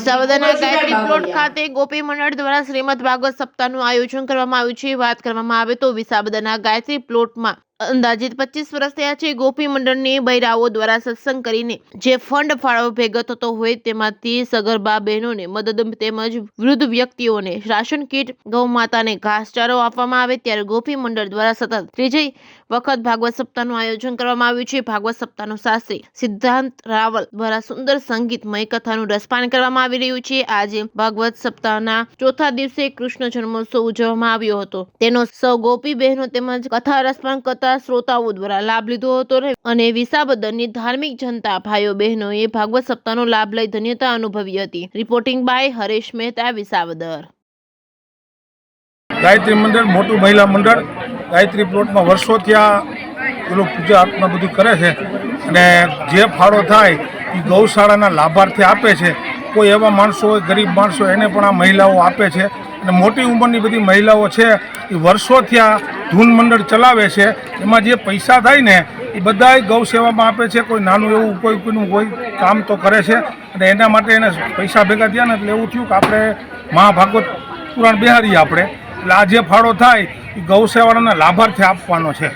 વિસાવદરના Gayatri plot ખાતે ગોપી મંડળ દ્વારા શ્રીમદ ભાગવત સપ્તાહનું આયોજન કરવામાં આવ્યું છે। વાત કરવામાં આવે તો વિસાવદરના ગાયત્રી પ્લોટમાં અંદાજિત 25 વર્ષ થયા છે। ગોપી મંડળની બૈરાઓ દ્વારા સત્સંગ કરીને જે ફંડ ફાળો ભેગો થતો હોય તેમાંથી સગર્ભા બહેનોને મદદ તેમજ વૃદ્ધ વ્યક્તિઓને રાશન કીટ, ગૌ માતાને ઘાસચારો આપવામાં આવે ત્યારે ગોપી મંડળ દ્વારા સતત ત્રીજી વખત ભાગવત સપ્તાહનું આયોજન કરવામાં આવ્યું છે। ભાગવત સપ્તાહનું શાસ્ત્રી સિદ્ધાંત રાવલ દ્વારા સુંદર સંગીતમય કથાનું રસપાન કરવામાં આવી રહ્યું છે। આજે ભાગવત સપ્તાહના ચોથા દિવસે કૃષ્ણ જન્મોત્સવ ઉજવવામાં આવ્યો હતો, તેનો સૌ ગોપી બહેનો તેમજ કથા રસપાન કરતા શ્રોતાઓ દ્વારા લાભ લીધો હતો અને વિસાવદરની ધાર્મિક જનતા ભાઈઓ બહેનોએ ભાગવત સપ્તાહનો લાભ લઈ ધન્યતા અનુભવી હતી। Reporting by Haresh Mehta, Visavadar. ગાયત્રી મંડળ મોટું મહિલા મંડળ ગાયત્રી પ્લોટમાં વર્ષોથી આ પૂજા અર્ચના બધું કરે છે અને જે ફાળો થાય એ ગૌશાળાના લાભાર્થી આપે છે। કોઈ એવા માણસો હોય, ગરીબ માણસો, એને પણ આ મહિલાઓ આપે છે અને મોટી ઉંમરની બધી મહિલાઓ છે એ વર્ષોથી આ ધૂન મંડળ ચલાવે છે। એમાં જે પૈસા થાય ને એ બધાય ગૌ સેવામાં આપે છે। કોઈ નાનું એવું કોઈ કામ તો કરે છે અને એના માટે એને પૈસા ભેગા થયા ને એટલે એવું થયું કે આપણે મહાભાગવત પુરાણ બિહારીએ આપણે, એટલે આ જે ફાળો થાય એ ગૌ સેવાના લાભાર્થી આપવાનો છે।